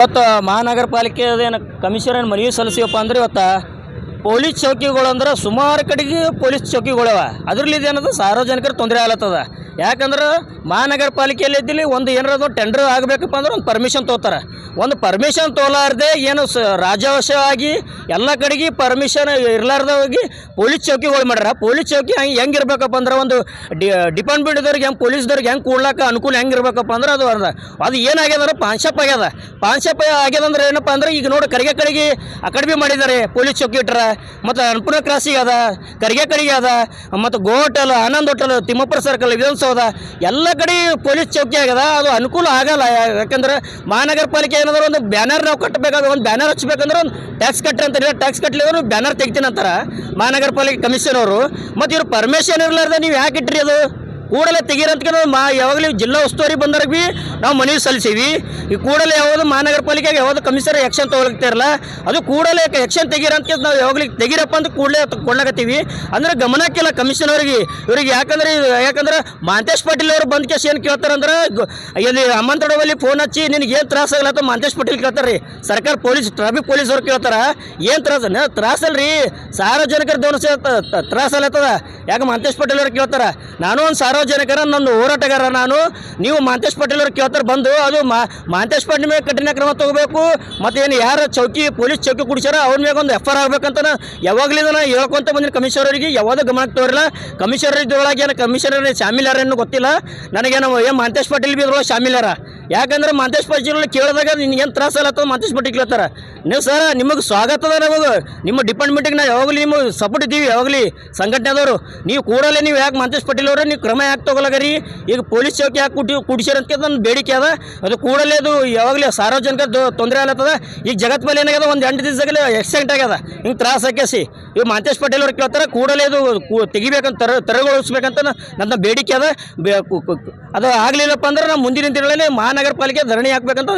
ಇವತ್ತು ಮಹಾನಗರ ಪಾಲಿಕೆದೇನು ಕಮಿಷನರ್ ಮನವಿ ಸಲ್ಲಿಸಿವಪ್ಪ ಅಂದ್ರೆ ಇವತ್ತು ಪೊಲೀಸ್ ಚೌಕಿಗಳು ಅಂದ್ರೆ ಸುಮಾರು ಕಡೆಗೆ ಪೊಲೀಸ್ ಚೌಕಿಗಳವ ಅದರಲ್ಲಿ ಏನದು ಸಾರ್ವಜನಿಕರು ತೊಂದರೆ ಆಗ್ಲತ್ತದ. ಯಾಕಂದ್ರೆ ಮಹಾನಗರ ಪಾಲಿಕೆಯಲ್ಲಿ ಇದ್ದಲ್ಲಿ ಒಂದು ಏನಾರ ಟೆಂಡರ್ ಆಗಬೇಕಪ್ಪ ಅಂದ್ರೆ ಒಂದು ಪರ್ಮಿಷನ್ ತೊಗೋತಾರೆ. ಒಂದು ಪರ್ಮಿಷನ್ ತೊಗೊಲಾರ್ದೆ ಏನು ರಾಜವಶವಾಗಿ ಎಲ್ಲ ಕಡೆಗೆ ಪರ್ಮಿಷನ್ ಇರಲಾರ್ದ ಹೋಗಿ ಪೊಲೀಸ್ ಚೌಕಿಗಳು ಮಾಡ್ಯಾರ. ಪೊಲೀಸ್ ಚೌಕಿ ಹೆಂಗೆ ಇರ್ಬೇಕಪ್ಪ ಅಂದ್ರೆ ಒಂದು ಡಿಪಾರ್ಟ್ಮೆಂಟ್ದವ್ರಿಗೆ ಹೆಂಗೆ ಪೊಲೀಸ್ದವ್ರಿಗೆ ಹೆಂಗೆ ಕೂಡ್ಲಾಕ ಅನುಕೂಲ ಹೆಂಗೆ ಇರ್ಬೇಕಪ್ಪ ಅಂದ್ರೆ ಅದು ಏನಾಗ್ಯದ ಪಾನ್ಶಪ್ ಆಗ್ಯದ. ಪಾನ್ಶಪ್ ಆಗ್ಯದಂದ್ರೆ ಏನಪ್ಪ ಅಂದ್ರೆ ಈಗ ನೋಡಿ ಕರಿಗೆ ಕಡೆಗೆ ಆ ಕಡೆ ಭೀ ಮಾಡಿದ್ದಾರೆ ಪೊಲೀಸ್ ಚೌಕಿ ಇಟ್ಟರ. ಮತ್ತು ಅನ್ಪುರ ಕ್ರಾಸಿಗೆ ಅದ, ಕರಿಗೆ ಕಡೆಗೆ ಅದ, ಮತ್ತು ಗೋ ಹೋಟೆಲ್, ಆನಂದ್ ಹೋಟೆಲ್, ತಿಮ್ಮಪ್ಪರ ಸರ್ಕಲ್, ವಿಧಾನಸೌಧ ಎಲ್ಲ ಕಡೆ ಪೊಲೀಸ್ ಚೌಕಿ ಆಗ್ಯದ. ಅದು ಅನುಕೂಲ ಆಗಲ್ಲ. ಯಾಕಂದ್ರೆ ಮಹಾನಗರ ಪಾಲಿಕೆ ಏನಾದ್ರು ಒಂದು ಬ್ಯಾನರ್ ನಾವು ಕಟ್ಟಬೇಕಾಗ ಒಂದು ಬ್ಯಾನರ್ ಹಚ್ಬೇಕಂದ್ರೆ ಒಂದು ಟ್ಯಾಕ್ಸ್ ಕಟ್ಟ್ರಿ ಅಂತಾರೆ. ಟ್ಯಾಕ್ಸ್ ಕಟ್ಟಲಿದ್ರು ಬ್ಯಾನರ್ ತೆಗಿತೀನಿ ಅಂತಾರೆ ಮಹಾನಗರ ಪಾಲಿಕೆ ಕಮಿಷನ್ ಅವರು. ಮತ್ತು ಇವ್ರು ಪರ್ಮಿಷನ್ ಇರಲಾರ್ದೆ ನೀವು ಯಾಕೆ ಇಟ್ರಿ? ಅದು ಕೂಡಲೇ ತೆಗೀರಂತ ಯಾವಾಗಲೂ ಜಿಲ್ಲಾ ಉಸ್ತುವಾರಿ ಬಂದವ್ರಿಗೆ ಭೀ ನಾವು ಮನವಿ ಸಲ್ಲಿಸೀವಿ. ಈ ಕೂಡಲೇ ಯಾವುದು ಮಹಾನಗರ ಪಾಲಿಕೆಗೆ ಯಾವುದು ಕಮಿಷನರ್ ಆ್ಯಕ್ಷನ್ ತೊಗೊಳ್ತಿರಲ್ಲ ಅದು ಕೂಡಲೇ ಆ್ಯಕ್ಷನ್ ತೆಗೀರಂತ ನಾವು ಯಾವಾಗಲೂ ತೆಗೀರಪ್ಪ ಅಂತ ಕೂಡಲೇ ಕೊಡ್ಲಾಕತ್ತೀವಿ. ಅಂದ್ರೆ ಗಮನಕ್ಕಿಲ್ಲ ಕಮಿಷನರ್ಗೆ ಇವ್ರಿಗೆ. ಯಾಕಂದ್ರೆ ಮಹಂತೇಶ್ ಪಾಟೀಲ್ ಅವರು ಬಂದ ಕೇಸ್ ಏನು ಕೇಳ್ತಾರಂದ್ರೆ ಇಲ್ಲಿ ಹಮ್ಮಂತಡವಲ್ಲಿ ಫೋನ್ ಹಚ್ಚಿ ನಿನಗೆ ಏನು ತ್ರಾಸ ಆಗಲತ್ತ ಮಹಂತೇಶ್ ಪಾಟೀಲ್ ಕೇಳ್ತಾರೆ ರೀ. ಸರ್ಕಾರ ಪೊಲೀಸ್ ಟ್ರಾಫಿಕ್ ಪೊಲೀಸ್ ಅವ್ರು ಕೇಳ್ತಾರ ಏನು ತ್ರಾಸಲ್ರಿ ಸಾರ್ವಜನಿಕರ ತ್ರಾಸ ಅಲ್ಲತ್ತದ. ಯಾಕೆ ಮಹಂತೇಶ್ ಪಾಟೀಲ್ ಅವ್ರು ಕೇಳ್ತಾರ? ನಾನು ಒಂದು ಸಾರ್ವಜನಿಕರ ನನ್ನ ಹೋರಾಟಗಾರ ನಾನು. ನೀವು ಮಹಂತೇಶ್ ಪಾಟೀಲ್ ಅವ್ರು ಕೇಳ್ತಾರೆ ಬಂದು ಅದು ಮಹಂತೇಶ್ ಪಾಟೀಲ್ ಮೇಲೆ ಕಠಿಣ ಕ್ರಮ ತಗೋಬೇಕು. ಮತ್ತೇನು ಯಾರು ಪೊಲೀಸ್ ಚೌಕಿ ಕುಡಿಸ್ಯಾರ ಅವ್ರ ಮ್ಯಾಗ ಒಂದು FIR ಆಗಬೇಕಂತ ಯಾವಾಗಲಿಂದ ಹೇಳ್ಕೊಂತ ಬಂದಿನಿ ಕಮಿಷನರಿಗೆ. ಯಾವುದು ಗಮನಕ್ಕೆ ತೋರಿಲ್ಲ. ಕಮಿಷನರ್ ಇದ್ರೊಳಗೆ ಏನು ಕಮಿಷನರ್ ಶಾಮಿಲಾರೇನು ಗೊತ್ತಿಲ್ಲ ನನಗೇನು. ಮಹಂತೇಶ್ ಪಾಟೀಲ್ ಬಿ ಇದ್ರೊಳಗೆ ಶಾಮಿಲಾರ. ಯಾಕಂದ್ರೆ ಮಹಂತೇಶ್ ಪಾಟೀಲ್ ಕೇಳಿದಾಗ ನಿನಗೇನು ತ್ರಾಸ ಅಲ್ಲತ್ತೋ ಮಹಂತೇಶ್ ಪಾಟೀಲ್ ಕೇಳ್ತಾರೆ. ನೀವು ಸರ್ ನಿಮಗೆ ಸ್ವಾಗತದ. ನಮಗೆ ನಿಮ್ಮ ಡಿಪಾರ್ಟ್ಮೆಂಟಿಗೆ ನಾವು ಯಾವಾಗಲೂ ನಿಮಗೆ ಸಪೋರ್ಟ್ ಇದ್ದೀವಿ. ಯಾವಾಗಲಿ ಸಂಘಟನೆದವರು ನೀವು ಕೂಡಲೇ ನೀವು ಯಾಕೆ ಮಹಂತೇಶ್ ಪಾಟೀಲ್ ಅವರು ನೀವು ಕ್ರಮ ಯಾಕೆ ತೊಗೊಳಗರಿ? ಈಗ ಪೊಲೀಸ್ ಚೌಕಿ ಯಾಕೆ ಕುಡಿಸಿರಂತ ನನ್ನ ಬೇಡಿಕೆ ಅದ. ಅದು ಕೂಡಲೇ ಅದು ಯಾವಾಗಲೇ ಸಾರ್ವಜನಿಕ ತೊಂದರೆ ಆಗ್ಲತ್ತದ. ಈಗ ಜಗತ್ ಮೇಲೆ ಏನಾಗ್ಯದ ಒಂದು 8 ದಿವಸದಲ್ಲಿ ಆಕ್ಸಿಡೆಂಟ್ ಆಗ್ಯದ. ಹಿಂಗೆ ತ್ರಾಸ ಹಾಕ್ಯಾಸಿ ಇವು ಮಹಂತೇಶ್ ಪಾಟೀಲ್ ಅವ್ರು ಕೇಳ್ತಾರೆ ಕೂಡಲೇ ಅದು ತೆಗಿಬೇಕಂತ ತೆರವುಗೊಳಿಸ್ಬೇಕಂತ ನನ್ನ ಬೇಡಿಕೆ ಅದ. ಅದು ಆಗಲಿಲ್ಲಪ್ಪ ಅಂದ್ರೆ ನಾವು ಮುಂದಿನ ದಿನಗಳಲ್ಲಿ ಮಹಾನಗರ ಪಾಲಿಕೆ ಧರಣಿ ಹಾಕ್ಬೇಕಂತ